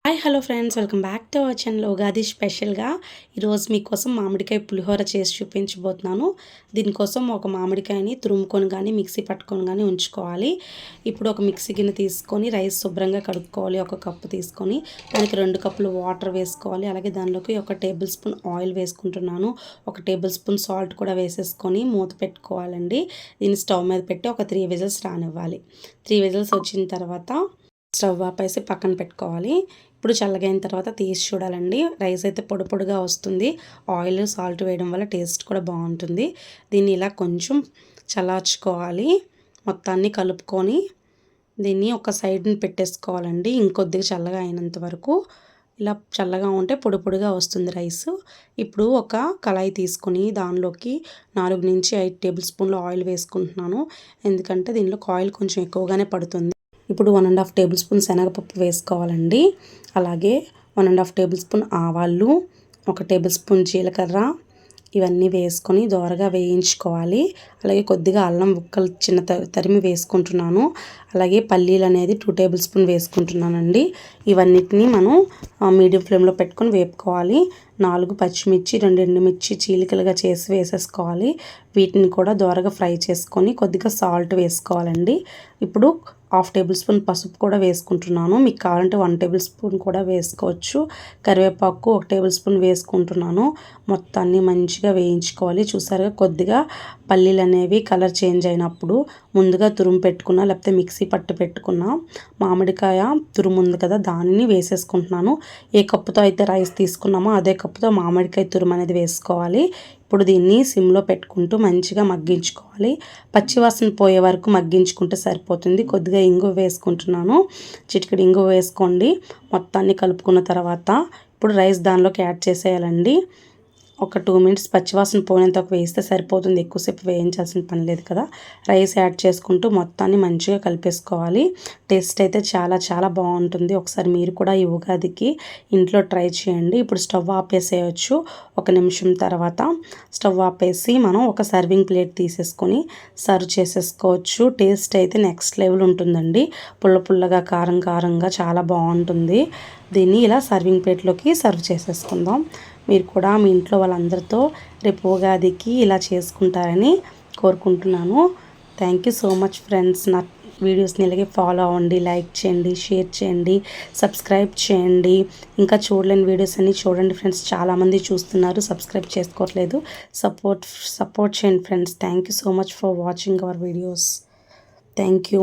Hi hello friends, welcome back to our channel. Ugadi స్పెషల్గా ఈరోజు మీకోసం మామిడికాయ పులిహోర చేసి చూపించబోతున్నాను. దీనికోసం ఒక మామిడికాయని తురుముకొని కానీ మిక్సీ పట్టుకొని కానీ ఉంచుకోవాలి. ఇప్పుడు ఒక మిక్సీ గిన్నె తీసుకొని రైస్ శుభ్రంగా కడుక్కోవాలి. ఒక కప్పు తీసుకొని దానికి 2 కప్పులు వాటర్ వేసుకోవాలి. అలాగే దానిలోకి 1 టేబుల్ స్పూన్ ఆయిల్ వేసుకుంటున్నాను. 1 టేబుల్ స్పూన్ సాల్ట్ కూడా వేసేసుకొని మూత పెట్టుకోవాలండి. దీన్ని స్టవ్ మీద పెట్టి ఒక 3 విజిల్స్ రానివ్వాలి. 3 విజిల్స్ వచ్చిన తర్వాత స్టవ్ ఆపేసి పక్కన పెట్టుకోవాలి. ఇప్పుడు చల్లగైన తర్వాత తీసి చూడాలండి. రైస్ అయితే పొడి పొడిగా వస్తుంది. ఆయిల్ సాల్ట్ వేయడం వల్ల టేస్ట్ కూడా బాగుంటుంది. దీన్ని ఇలా కొంచెం చల్లార్చుకోవాలి. మొత్తాన్ని కలుపుకొని దీన్ని ఒక సైడ్ని పెట్టేసుకోవాలండి. ఇంకొద్దిగా చల్లగా అయినంత వరకు. ఇలా చల్లగా ఉంటే పొడి పొడిగా వస్తుంది రైస్. ఇప్పుడు ఒక కళాయి తీసుకొని దానిలోకి 4 నుంచి 5 టేబుల్ స్పూన్ల ఆయిల్ వేసుకుంటున్నాను. ఎందుకంటే దీనిలో ఆయిల్ కొంచెం ఎక్కువగానే పడుతుంది. ఇప్పుడు 1½ టేబుల్ స్పూన్ శనగపప్పు వేసుకోవాలండి. అలాగే 1½ టేబుల్ స్పూన్ ఆవాలు, 1 టేబుల్ స్పూన్ జీలకర్ర, ఇవన్నీ వేసుకొని దోరగా వేయించుకోవాలి. అలాగే కొద్దిగా అల్లం ముక్కలు చిన్న తరిమి వేసుకుంటున్నాను. అలాగే పల్లీలు అనేది 2 టేబుల్ స్పూన్ వేసుకుంటున్నానండి. ఇవన్నిటిని మనం మీడియం ఫ్లేమ్లో పెట్టుకొని వేపుకోవాలి. 4 పచ్చిమిర్చి, 2 ఎండుమిర్చి చీలికలుగా చేసి వేసేసుకోవాలి. వీటిని కూడా దోరగా ఫ్రై చేసుకొని కొద్దిగా సాల్ట్ వేసుకోవాలండి. ఇప్పుడు 1/2 టేబుల్ స్పూన్ పసుపు కూడా వేసుకుంటున్నాను. మీకు కావాలంటే 1 టేబుల్ స్పూన్ కూడా వేసుకోవచ్చు. కరివేపాకు 1 టేబుల్ స్పూన్ వేసుకుంటున్నాను. మొత్తాన్ని మంచిగా వేయించుకోవాలి. చూసారుగా కొద్దిగా పల్లీలు అనేవి కలర్ చేంజ్ అయినప్పుడు ముందుగా తురుము పెట్టుకున్న లేకపోతే మిక్సీ పట్టు పెట్టుకున్న మామిడికాయ తురుము ఉంది కదా, దానిని వేసేసుకుంటున్నాను. ఏ కప్పుతో అయితే రైస్ తీసుకున్నామో అదే కప్పుతో మామిడికాయ తురుము అనేది వేసుకోవాలి. ఇప్పుడు దీన్ని సిమ్లో పెట్టుకుంటూ మంచిగా మగ్గించుకోవాలి. పచ్చివాసన పోయే వరకు మగ్గించుకుంటే సరిపోతుంది. కొద్దిగా ఇంగువ వేసుకుంటున్నాను. చిటికెడు ఇంగువ వేసుకోండి. మొత్తాన్ని కలుపుకున్న తర్వాత ఇప్పుడు రైస్ దానిలోకి యాడ్ చేసేయాలండి. ఒక 2 మినిట్స్ పచ్చివాసన పోయినంత వేస్తే సరిపోతుంది. ఎక్కువసేపు వేయించాల్సిన పని లేదు కదా. రైస్ యాడ్ చేసుకుంటూ మొత్తాన్ని మంచిగా కలిపేసుకోవాలి. టేస్ట్ అయితే చాలా చాలా బాగుంటుంది. ఒకసారి మీరు కూడా ఈ ఉగాదికి ఇంట్లో ట్రై చేయండి. ఇప్పుడు స్టవ్ ఆపేసేయచ్చు. 1 నిమిషం తర్వాత స్టవ్ ఆపేసి మనం ఒక సర్వింగ్ ప్లేట్ తీసేసుకొని సర్వ్ చేసేసుకోవచ్చు. టేస్ట్ అయితే నెక్స్ట్ లెవెల్ ఉంటుందండి. పుల్ల పుల్లగా కారం కారంగా చాలా బాగుంటుంది. దీన్ని ఇలా సర్వింగ్ ప్లేట్లోకి సర్వ్ చేసేసుకుందాం. మీరు కూడా మీ ఇంట్లో వాళ్ళందరితో రేపు ఉగాదికి ఇలా చేసుకుంటారని కోరుకుంటున్నాను. Thank you so much friends. నా వీడియోస్ని ఇలాగే ఫాలో అవ్వండి, లైక్ చేయండి, షేర్ చేయండి, సబ్స్క్రైబ్ చేయండి. ఇంకా చూడలేని వీడియోస్ అన్నీ చూడండి ఫ్రెండ్స్. చాలామంది చూస్తున్నారు, సబ్స్క్రైబ్ చేసుకోవట్లేదు. సపోర్ట్ చేయండి friends. Thank you so much for watching our videos. Thank you.